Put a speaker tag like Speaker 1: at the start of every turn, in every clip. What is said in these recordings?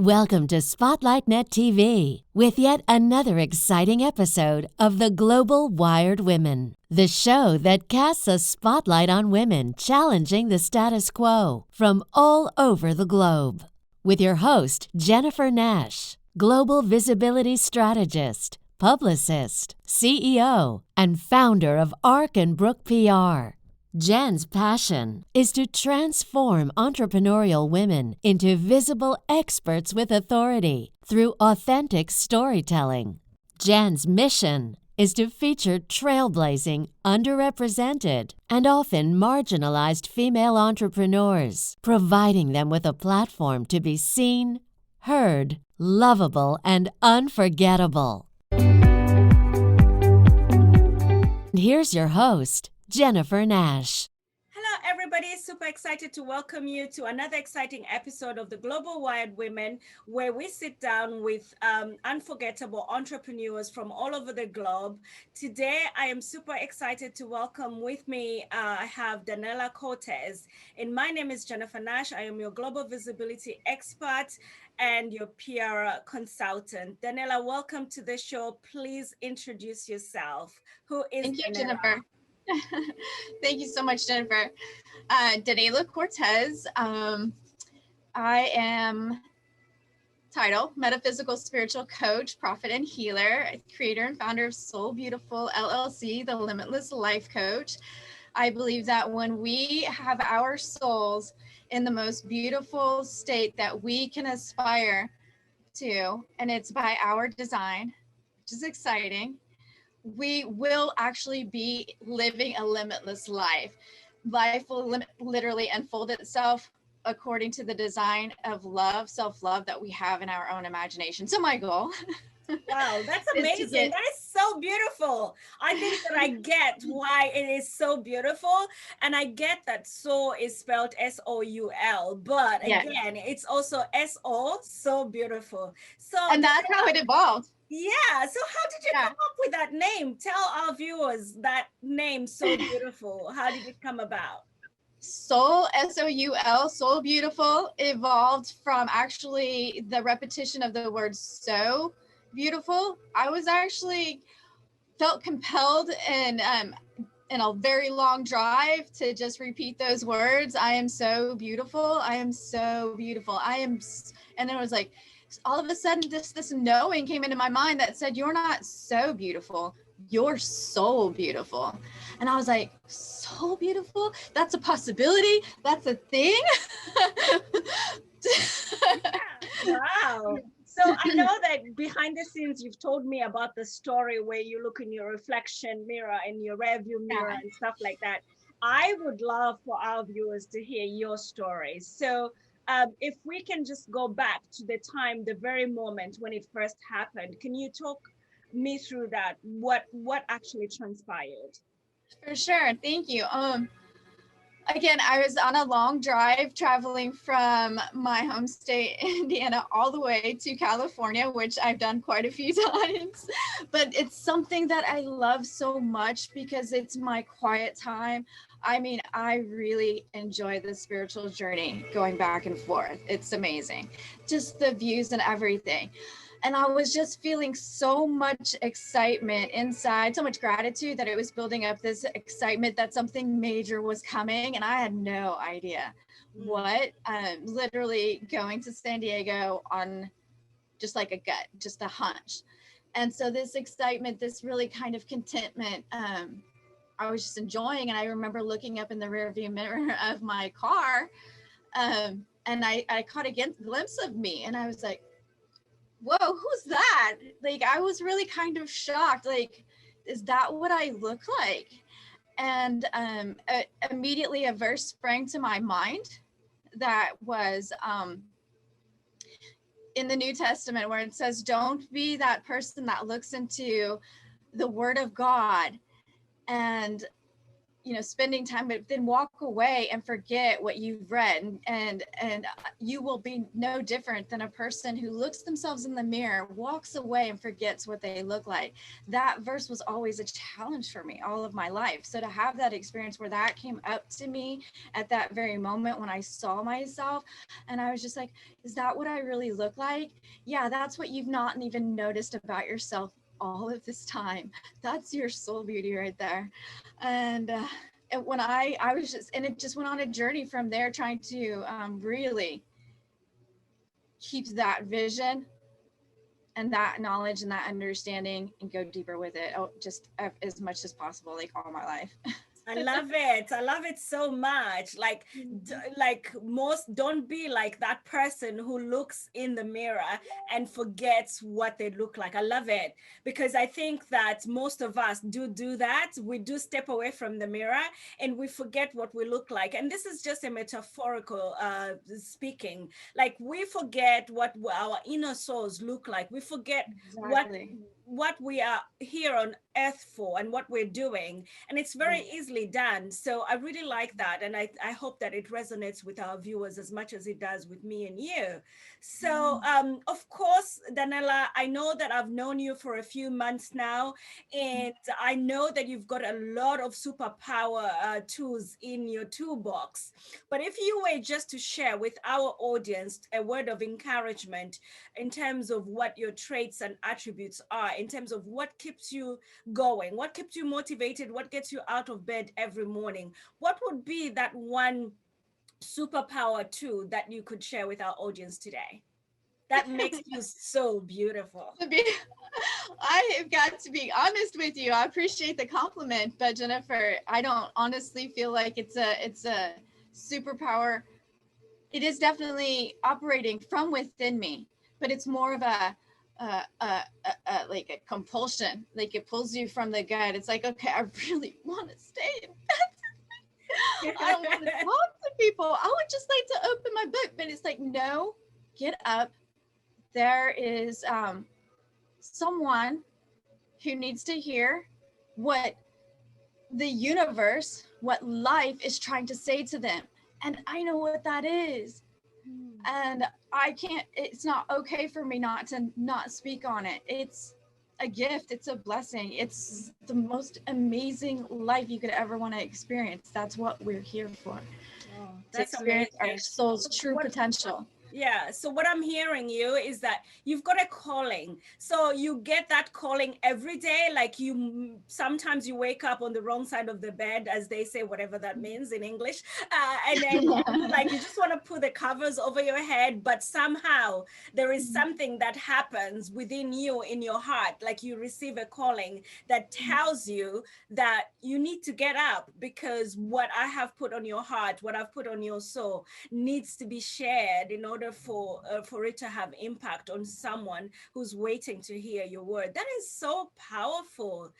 Speaker 1: Welcome to Spotlight Net TV with yet another exciting episode of the Global Wired Women, the show that casts a spotlight on women challenging the status quo from all over the globe. With your host, Jennifer Nash, Global Visibility Strategist, Publicist, CEO, and founder of ARC and BROOK PR. Jen's passion is to transform entrepreneurial women into visible experts with authority through authentic storytelling. Jen's mission is to feature trailblazing, underrepresented, and often marginalized female entrepreneurs, providing them with a platform to be seen, heard, lovable, and unforgettable. Here's your host, Jennifer Nash.
Speaker 2: Hello, everybody. Super excited to welcome you to another exciting episode of the Global Wired Women, where we sit down with unforgettable entrepreneurs from all over the globe. Today, I am super excited to welcome with me, I have Daneila Cortez. And my name is Jennifer Nash. I am your global visibility expert and your PR consultant. Daneila, welcome to the show. Please introduce yourself. Who is
Speaker 3: Thank you,
Speaker 2: Daneila?
Speaker 3: Jennifer. Thank you so much, Jennifer. Daneila Cortez. I am title Metaphysical Spiritual Coach, Prophet and Healer, creator and founder of Soul Beautiful LLC, the Limitless Life Coach. I believe that when we have our souls in the most beautiful state that we can aspire to, and it's by our design, which is exciting, we will actually be living a limitless life. Life will literally unfold itself according to the design of love, self-love that we have in our own imagination. So my goal.
Speaker 2: Wow, that's amazing. That is so beautiful. I think that I get why it is so beautiful. And I get that soul is spelled S-O-U-L. But again, it's also S-O, so beautiful.
Speaker 3: And that's how it evolved.
Speaker 2: Yeah. So how did you come up with that name? Tell our viewers that name, So Beautiful. How did it come about?
Speaker 3: Soul, S-O-U-L, Soul Beautiful, evolved from actually the repetition of the word so beautiful. I was actually felt compelled in a very long drive to just repeat those words. I am so beautiful. I am so beautiful. And then it was like, all of a sudden this knowing came into my mind that said, you're not so beautiful, you're soul beautiful. And I was like, soul beautiful? That's a possibility? That's a thing?
Speaker 2: Wow. So I know that behind the scenes, you've told me about the story where you look in your reflection mirror and your rearview mirror and stuff like that. I would love for our viewers to hear your story. So if we can just go back to the time, the very moment when it first happened, can you talk me through that? What actually transpired?
Speaker 3: For sure. Thank you. Again, I was on a long drive traveling from my home state, Indiana, all the way to California, which I've done quite a few times. But it's something that I love so much because it's my quiet time. I mean, I really enjoy the spiritual journey going back and forth. It's amazing. Just the views and everything. And I was just feeling so much excitement inside, so much gratitude that it was building up this excitement that something major was coming. And I had no idea what. Literally going to San Diego on just like a gut, just a hunch. And so this excitement, this really kind of contentment, I was just enjoying. And I remember looking up in the rearview mirror of my car, and I caught a glimpse of me, and I was like, whoa, who's that? Like, I was really kind of shocked. Like, is that what I look like? And immediately a verse sprang to my mind that was in the New Testament, where it says, don't be that person that looks into the Word of God and spending time, but then walk away and forget what you've read, and you will be no different than a person who looks themselves in the mirror, walks away and forgets what they look like. That verse was always a challenge for me all of my life. So to have that experience where that came up to me at that very moment when I saw myself, and I was just like, is that what I really look like? Yeah, that's what you've not even noticed about yourself all of this time. That's your soul beauty right there. And when I was just, and it just went on a journey from there, trying to really keep that vision and that knowledge and that understanding and go deeper with it, just as much as possible, like all my life.
Speaker 2: I love it. I love it so much. Like, like most, don't be like that person who looks in the mirror and forgets what they look like. I love it, because I think that most of us do that. We do step away from the mirror and we forget what we look like. And this is just a metaphorical speaking. Like, we forget what our inner souls look like. We forget what we are here on earth for and what we're doing, and it's very easily done. So I really like that, and I hope that it resonates with our viewers as much as it does with me and you. So of course, Daneila, I know that I've known you for a few months now, and I know that you've got a lot of superpower tools in your toolbox. But if you were just to share with our audience a word of encouragement in terms of what your traits and attributes are, in terms of what keeps you going, what keeps you motivated, what gets you out of bed every morning, what would be that one superpower too that you could share with our audience today that makes you so beautiful?
Speaker 3: I have got to be honest with you. I appreciate the compliment, but Jennifer, I don't honestly feel like it's a superpower. It is definitely operating from within me, but it's more of a like a compulsion. Like, it pulls you from the gut. It's like, okay, I really want to stay in bed. I don't want to talk to people. I would just like to open my book, but it's like, no, get up. There is someone who needs to hear what the universe, what life is trying to say to them. And I know what that is. And I can't, it's not okay for me not to not speak on it. It's a gift. It's a blessing. It's the most amazing life you could ever want to experience. That's what we're here for.
Speaker 2: Oh,
Speaker 3: to experience amazing. Our soul's true potential.
Speaker 2: Yeah. So what I'm hearing you is that you've got a calling. So you get that calling every day. Like, sometimes you wake up on the wrong side of the bed, as they say, whatever that means in English. And then like, you just want to put the covers over your head, but somehow there is something that happens within you in your heart. Like, you receive a calling that tells you that you need to get up, because what I have put on your heart, what I've put on your soul, needs to be shared in order for it to have impact on someone who's waiting to hear your word. That is so powerful.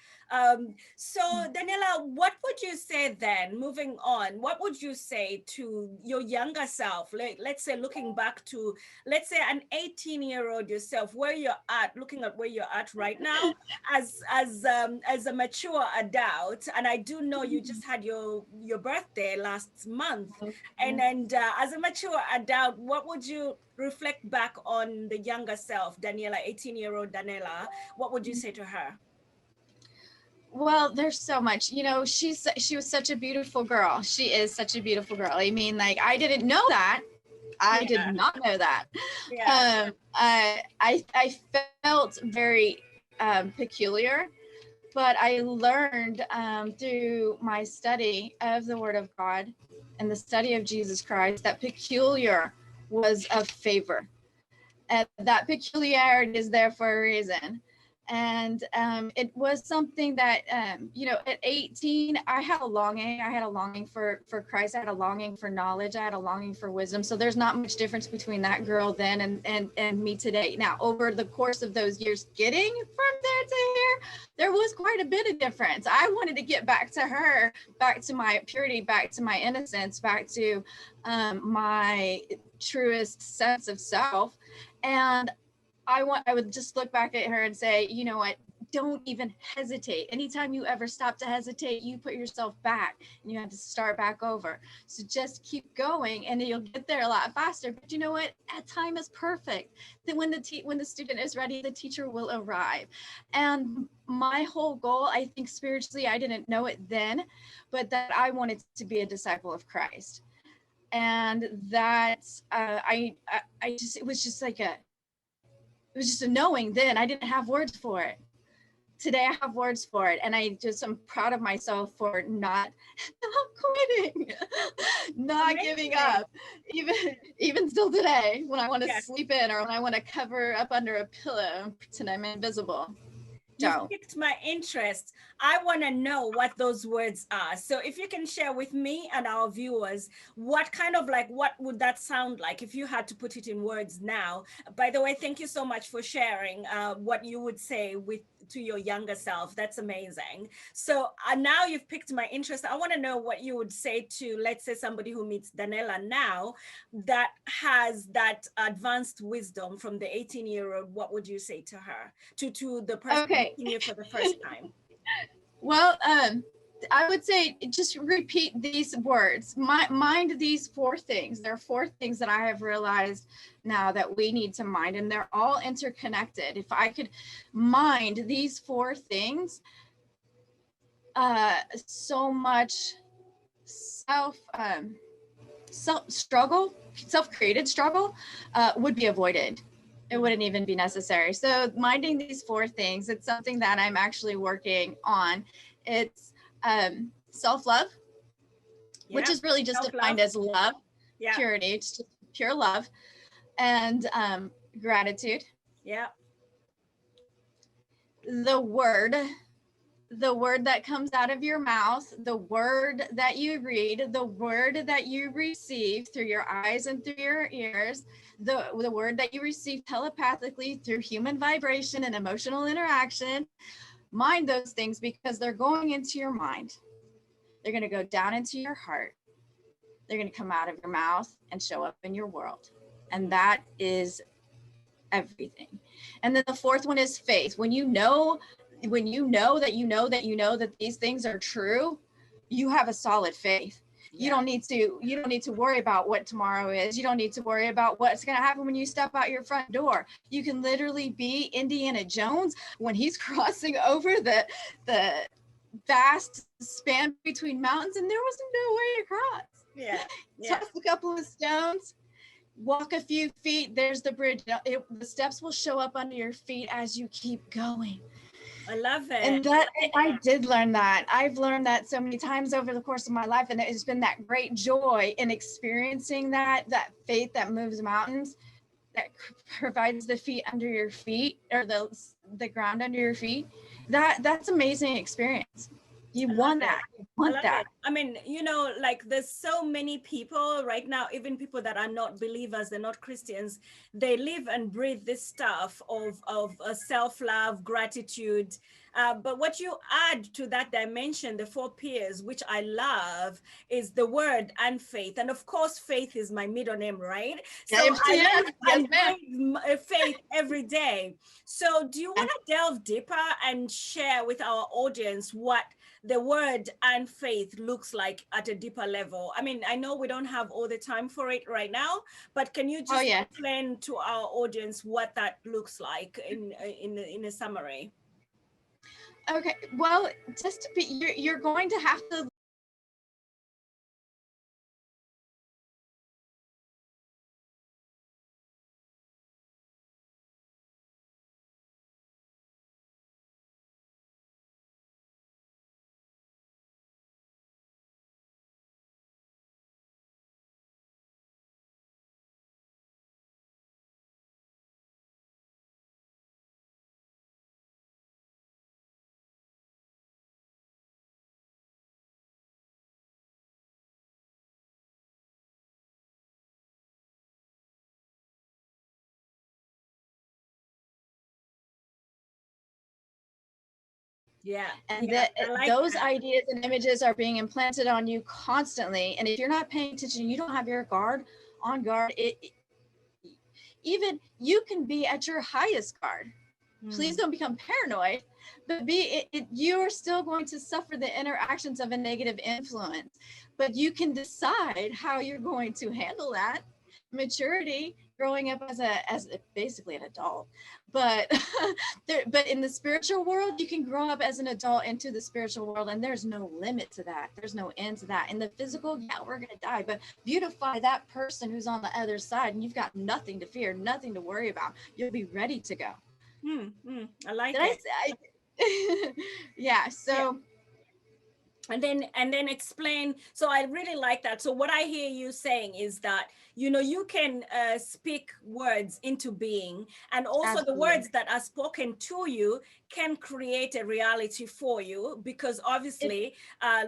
Speaker 2: So Daneila, what would you say then, moving on, what would you say to your younger self? Let's say, looking back to, let's say, an 18-year-old yourself, where you're at, looking at where you're at right now as a mature adult. And I do know you just had your birthday last month. And as a mature adult, what would you reflect back on the younger self, Daneila, 18-year-old Daneila? What would you say to her?
Speaker 3: Well, there's so much, she was such a beautiful girl. She is such a beautiful girl. I mean, like, I didn't know that. I did not know that. Yeah. I felt very peculiar, but I learned through my study of the Word of God and the study of Jesus Christ that peculiar was a favor. And that peculiarity is there for a reason. And it was something that, at 18, I had a longing for Christ. I had a longing for knowledge. I had a longing for wisdom. So there's not much difference between that girl then and me today. Now, over the course of those years, getting from there to here, there was quite a bit of difference. I wanted to get back to her, back to my purity, back to my innocence, back to my truest sense of self. And I would just look back at her and say, you know what, don't even hesitate. Anytime you ever stop to hesitate, you put yourself back and you have to start back over. So just keep going and you'll get there a lot faster. But you know what? That time is perfect. Then when the student is ready, the teacher will arrive. And my whole goal, I think spiritually, I didn't know it then, but that I wanted to be a disciple of Christ. And that I just, it was just a knowing then. I didn't have words for it. Today I have words for it, and I'm proud of myself for not quitting, not giving up, even still today when I want to sleep in or when I want to cover up under a pillow and pretend I'm invisible.
Speaker 2: You piqued my interest. I want to know what those words are. So if you can share with me and our viewers, what would that sound like if you had to put it in words now? By the way, thank you so much for sharing what you would say to your younger self. That's amazing. So now you've piqued my interest. I want to know what you would say to, let's say, somebody who meets Daneila now that has that advanced wisdom from the 18-year-old. What would you say to her, to the person meeting you for the first time?
Speaker 3: Well, I would say just repeat these words. Mind these 4 things. There are 4 things that I have realized now that we need to mind, and they're all interconnected. If I could mind these 4 things, so much self-created struggle would be avoided. It wouldn't even be necessary. So minding these 4 things, it's something that I'm actually working on. It's self-love, which is really just defined as love, purity. It's just pure love, and gratitude.
Speaker 2: Yeah.
Speaker 3: The word that comes out of your mouth, the word that you read, the word that you receive through your eyes and through your ears, the word that you receive telepathically through human vibration and emotional interaction. Mind those things because they're going into your mind. They're going to go down into your heart. They're going to come out of your mouth and show up in your world. And that is everything. And then the 4th one is faith. When you know that these things are true, you have a solid faith. You don't need to worry about what tomorrow is. You don't need to worry about what's going to happen when you step out your front door. You can literally be Indiana Jones when he's crossing over the vast span between mountains and there was no way across. Toss a couple of stones, walk a few feet, there's the bridge. The steps will show up under your feet as you keep going.
Speaker 2: I love it.
Speaker 3: And that I did learn that. I've learned that so many times over the course of my life, and it's been that great joy in experiencing that faith that moves mountains, that provides the feet under your feet, or the ground under your feet. That's amazing experience. You want that. You want that.
Speaker 2: I mean, like there's so many people right now, even people that are not believers, they're not Christians, they live and breathe this stuff of self-love, gratitude. But what you add to that dimension, the 4 P's, which I love, is the word and faith. And of course, faith is my middle name, right? So I breathe faith every day. So do you want to delve deeper and share with our audience what the word and faith looks like at a deeper level? I mean, I know we don't have all the time for it right now, but can you just explain to our audience what that looks like in a summary?
Speaker 3: Okay, well, just to be, you're going to have to those ideas and images are being implanted on you constantly. And if you're not paying attention, you don't have your guard on guard. Even you can be at your highest guard Please don't become paranoid, but you're still going to suffer the interactions of a negative influence, but you can decide how you're going to handle that. Maturity, growing up as basically an adult, but but in the spiritual world, you can grow up as an adult into the spiritual world, and there's no limit to that. There's no end to that. In the physical, yeah, we're gonna die, but beautify that person who's on the other side, and you've got nothing to fear, nothing to worry about. You'll be ready to go.
Speaker 2: I like
Speaker 3: Did
Speaker 2: it.
Speaker 3: I say? Yeah. So.
Speaker 2: Yeah. And then explain. So I really like that. So what I hear you saying is that, you know, you can speak words into being, and also
Speaker 3: Absolutely.
Speaker 2: the words that are spoken to you can create a reality for you, because obviously,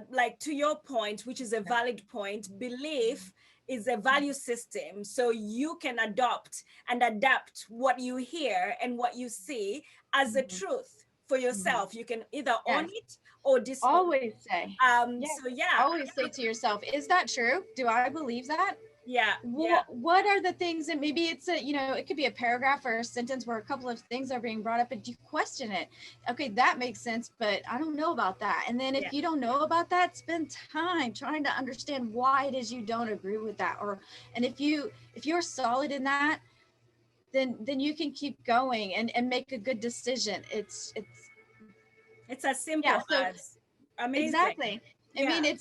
Speaker 2: like to your point, which is a valid point, belief is a value system. So you can adopt and adapt what you hear and what you see as a truth for yourself. You can either own it or disown.
Speaker 3: Always say.
Speaker 2: So yeah.
Speaker 3: Always say to yourself, is that true? Do I believe that?
Speaker 2: Yeah.
Speaker 3: What are the things, and maybe it's a, you know, it could be a paragraph or a sentence where a couple of things are being brought up, and you question it. Okay, that makes sense, but I don't know about that. And then if you don't know about that, spend time trying to understand why it is you don't agree with that. And if you're solid in that, then you can keep going and make a good decision. It's
Speaker 2: as simple as amazing.
Speaker 3: Exactly. I mean,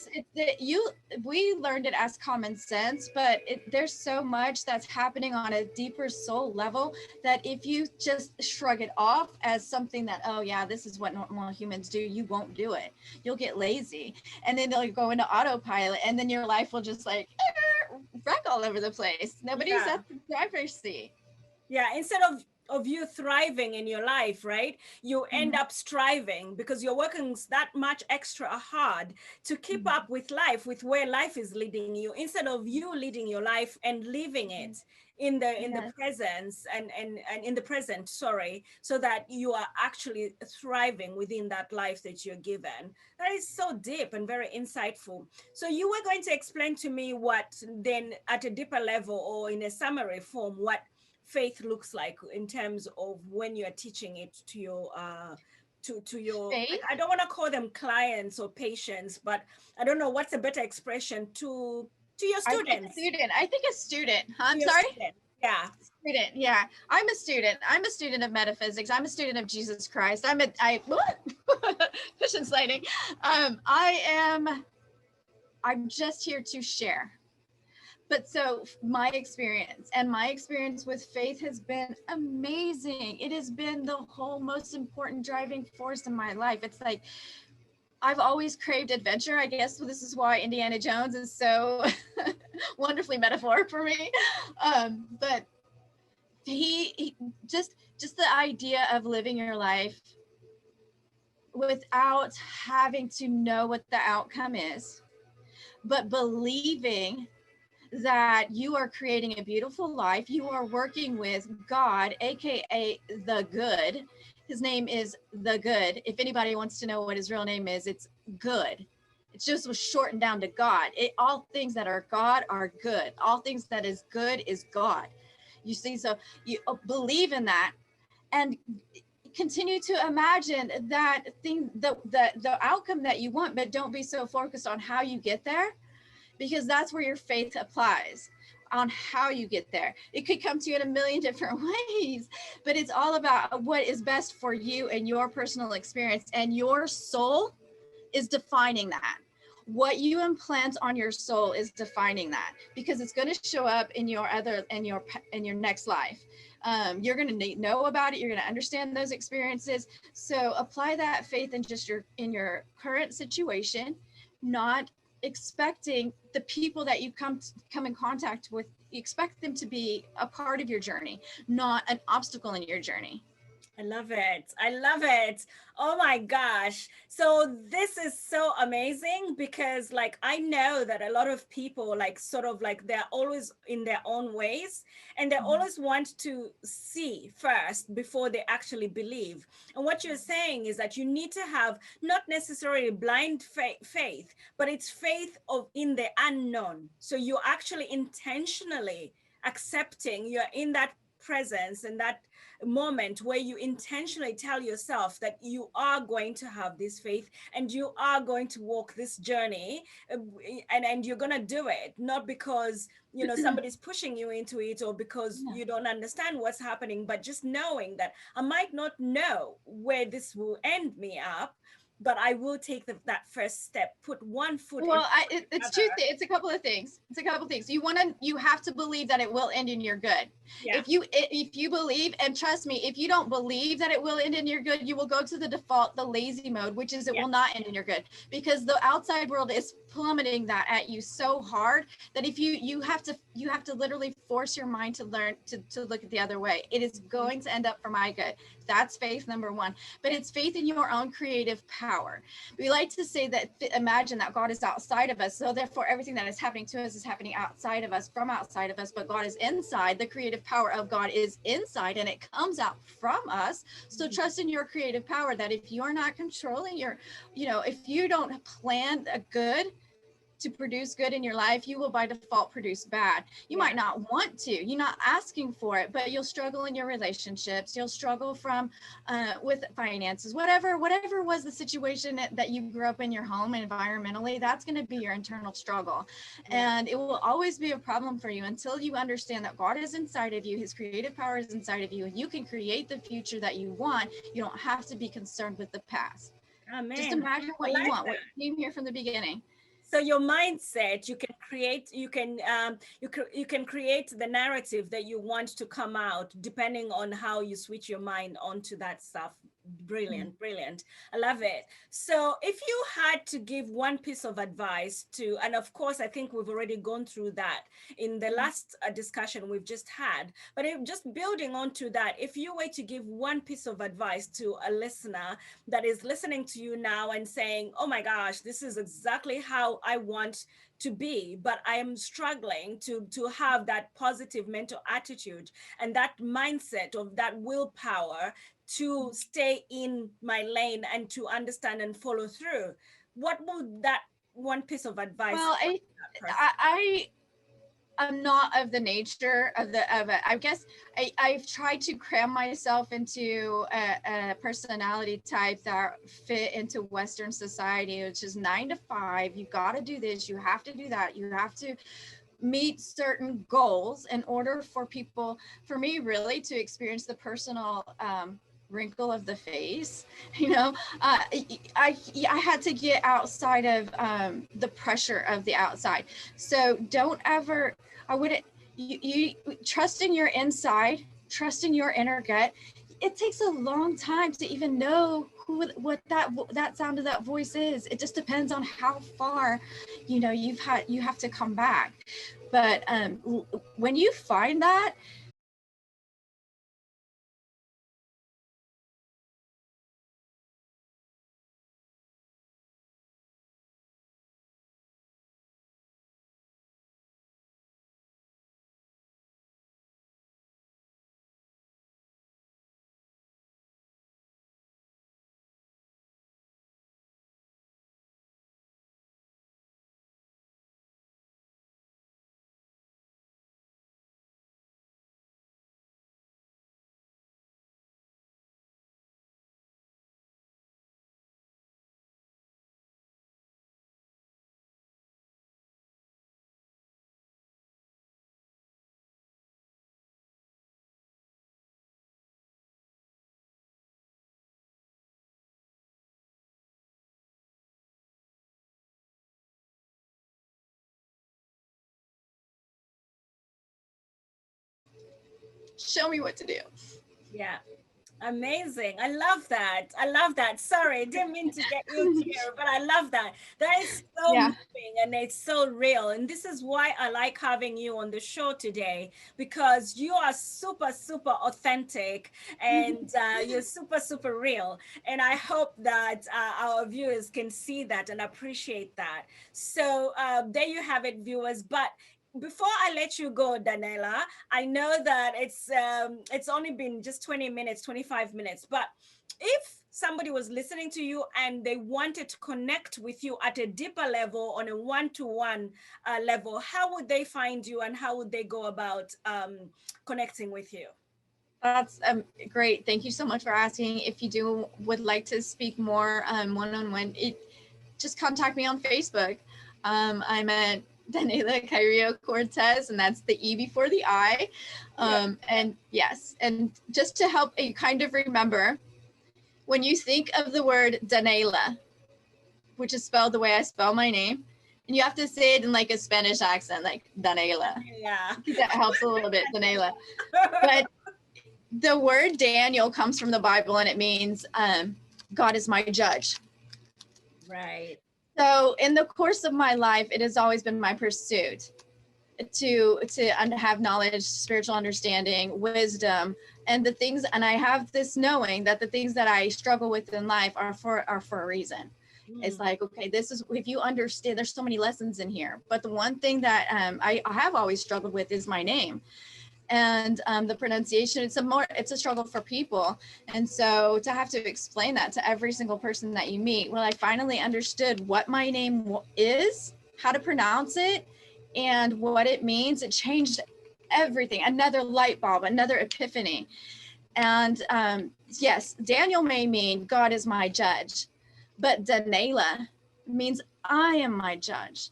Speaker 3: we learned it as common sense, but there's so much that's happening on a deeper soul level that if you just shrug it off as something that, oh yeah, this is what normal humans do, you won't do it. You'll get lazy, and then they'll go into autopilot, and then your life will just like wreck all over the place. Nobody's at the driver's seat.
Speaker 2: Yeah, instead of you thriving in your life, right? You end up striving because you're working that much extra hard to keep up with life, with where life is leading you, instead of you leading your life and living it in the presence and in the present, sorry, so that you are actually thriving within that life that you're given. That is so deep and very insightful. So you were going to explain to me what then at a deeper level, or in a summary form, what faith looks like in terms of when you're teaching it to your to your
Speaker 3: faith?
Speaker 2: I don't want to call them clients or patients, but I don't know what's a better expression to your students.
Speaker 3: I think a student. I'm sorry.
Speaker 2: Student. Yeah.
Speaker 3: Student. Yeah. I'm a student. I'm a student of metaphysics. I'm a student of Jesus Christ. Cushion sliding. I'm just here to share. But so my experience with faith has been amazing. It has been the whole most important driving force in my life. It's like, I've always craved adventure. I guess this is why Indiana Jones is so wonderfully metaphoric for me. But he just the idea of living your life without having to know what the outcome is, but believing that you are creating a beautiful life. You are working with God, aka the good. His name is the good. If anybody wants to know what his real name is, it's good. It just was shortened down to God. All things that are God are good. All things that is good is God. You see, so you believe in that and continue to imagine that thing, the outcome that you want, but don't be so focused on how you get there, because that's where your faith applies, on how you get there. It could come to you in a million different ways, but it's all about what is best for you and your personal experience, and your soul is defining that. What you implant on your soul is defining that, because it's going to show up in your next life. You're going to know about it. You're going to understand those experiences. So apply that faith in your current situation, not expecting the people that you come in contact with, you expect them to be a part of your journey, not an obstacle in your journey.
Speaker 2: I love it. I love it. Oh my gosh. So this is so amazing, because like I know that a lot of people like sort of like they're always in their own ways, and they always want to see first before they actually believe. And what you're saying is that you need to have not necessarily blind faith, but it's faith in the unknown. So you're actually intentionally accepting you're in that presence and that moment where you intentionally tell yourself that you are going to have this faith and you are going to walk this journey, and you're going to do it, not because somebody's pushing you into it or because
Speaker 3: Yeah.
Speaker 2: you don't understand what's happening, but just knowing that I might not know where this will end me up, but I will take that first step, put one foot in
Speaker 3: Well,
Speaker 2: the
Speaker 3: it's
Speaker 2: other.
Speaker 3: it's a couple of things. It's a couple of things. You have to believe that it will end in your good.
Speaker 2: Yeah.
Speaker 3: If you believe, and trust me, if you don't believe that it will end in your good, you will go to the default, the lazy mode, which is it will not end in your good, because the outside world is plummeting that at you so hard that if you have to literally force your mind to learn to look at the other way. It is going to end up for my good. That's faith number one. But it's faith in your own creative power. We like to say that, imagine that God is outside of us, so therefore everything that is happening to us is happening outside of us, from outside of us, but God is inside. The creative power of God is inside and it comes out from us. So trust in your creative power, that if you're not controlling your, if you don't plan a good to produce good in your life, you will by default produce bad. You might not want to, you're not asking for it, but you'll struggle in your relationships. You'll struggle with finances, whatever was the situation that you grew up in your home environmentally, that's going to be your internal struggle. And it will always be a problem for you until you understand that God is inside of you. His creative power is inside of you, and you can create the future that you want. You don't have to be concerned with the past.
Speaker 2: Amen.
Speaker 3: Just imagine what you want, what you came here from the beginning.
Speaker 2: So your mindset, you can create, you can create the narrative that you want to come out depending on how you switch your mind onto that stuff. Brilliant, brilliant. I love it. So if you had to give one piece of advice to, and of course, I think we've already gone through that in the last discussion we've just had, but just building onto that, if you were to give one piece of advice to a listener that is listening to you now and saying, oh my gosh, this is exactly how I want to be, but I am struggling to have that positive mental attitude and that mindset of that willpower to stay in my lane and to understand and follow through, what would that one piece of advice?
Speaker 3: Well, I'm not of the nature of it. I guess I've tried to cram myself into a personality type that fit into Western society, which is 9 to 5. You got to do this. You have to do that. You have to meet certain goals in order for me really to experience the personal wrinkle of the face. I had to get outside of the pressure of the outside. So don't ever, I wouldn't, you trust in your inside, trust in your inner gut. It takes a long time to even know what that sound of that voice is. It just depends on how far you have to come back. But when you find that, show me what to do.
Speaker 2: Yeah. Amazing. I love that. I love that. Sorry, didn't mean to get you here, but I love that. That is so moving and it's so real. And this is why I like having you on the show today, because you are super, super authentic and you're super, super real. And I hope that our viewers can see that and appreciate that. So there you have it, viewers. But before I let you go, Daneila, I know that it's only been just 20 minutes, 25 minutes, but if somebody was listening to you and they wanted to connect with you at a deeper level, on a one-to-one level, how would they find you and how would they go about connecting with you?
Speaker 3: That's great. Thank you so much for asking. If you would like to speak more one-on-one, just contact me on Facebook. I'm at Daneila Kyria Cortez, and that's the E before the I. And yes, and just to help you kind of remember, when you think of the word Daneila, which is spelled the way I spell my name, and you have to say it in like a Spanish accent, like Daneila.
Speaker 2: Yeah.
Speaker 3: That helps a little bit, Daneila. But the word Daniel comes from the Bible, and it means God is my judge.
Speaker 2: Right.
Speaker 3: So in the course of my life, it has always been my pursuit to have knowledge, spiritual understanding, wisdom, and the things. And I have this knowing that the things that I struggle with in life are for a reason. It's like, okay, this is, if you understand, there's so many lessons in here. But the one thing that I have always struggled with is my name. And the pronunciation, it's a struggle for people. And so to have to explain that to every single person that you meet, well, I finally understood what my name is, how to pronounce it, and what it means. It changed everything. Another light bulb, another epiphany. And yes, Daniel may mean God is my judge, but Daneila means I am my judge.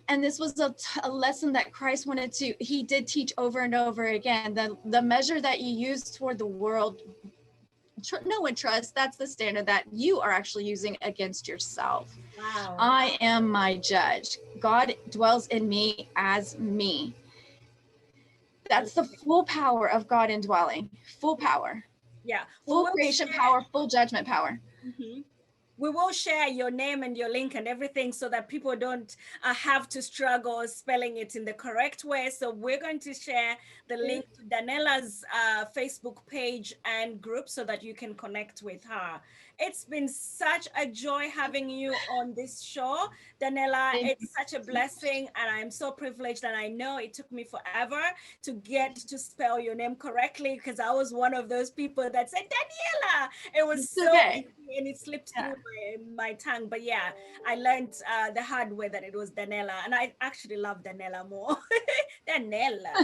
Speaker 3: And this was a lesson that Christ he did teach over and over again. The measure that you use toward the world, no one trusts. That's the standard that you are actually using against yourself.
Speaker 2: Wow.
Speaker 3: I am my judge. God dwells in me as me. That's the full power of God indwelling. Full power.
Speaker 2: Yeah.
Speaker 3: Full creation power, full judgment power.
Speaker 2: Mm-hmm. We will share your name and your link and everything so that people don't have to struggle spelling it in the correct way. So we're going to share the link to Daneila's Facebook page and group so that you can connect with her. It's been such a joy having you on this show, Daneila. It's such a blessing, and I'm so privileged, and I know it took me forever to get to spell your name correctly, because I was one of those people that said Daneila. It was so easy, and it slipped through my tongue. But yeah, I learned the hard way that it was Daneila, and I actually love Daneila more. Daneila.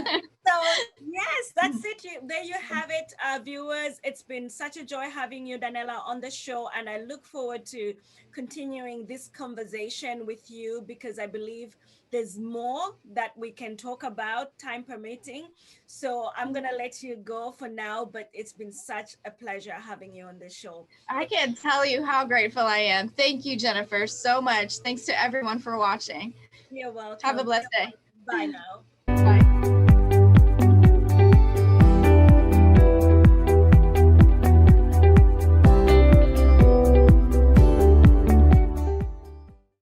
Speaker 2: So yes, that's it. There you have it, viewers. It's been such a joy having you, Daneila, on the show, and I look forward to continuing this conversation with you, because I believe there's more that we can talk about, time permitting. So I'm gonna let you go for now, but it's been such a pleasure having you on the show.
Speaker 3: I can't tell you how grateful I am. Thank you, Jennifer, so much. Thanks to everyone for watching.
Speaker 2: You're welcome.
Speaker 3: Have a blessed day.
Speaker 2: Bye now.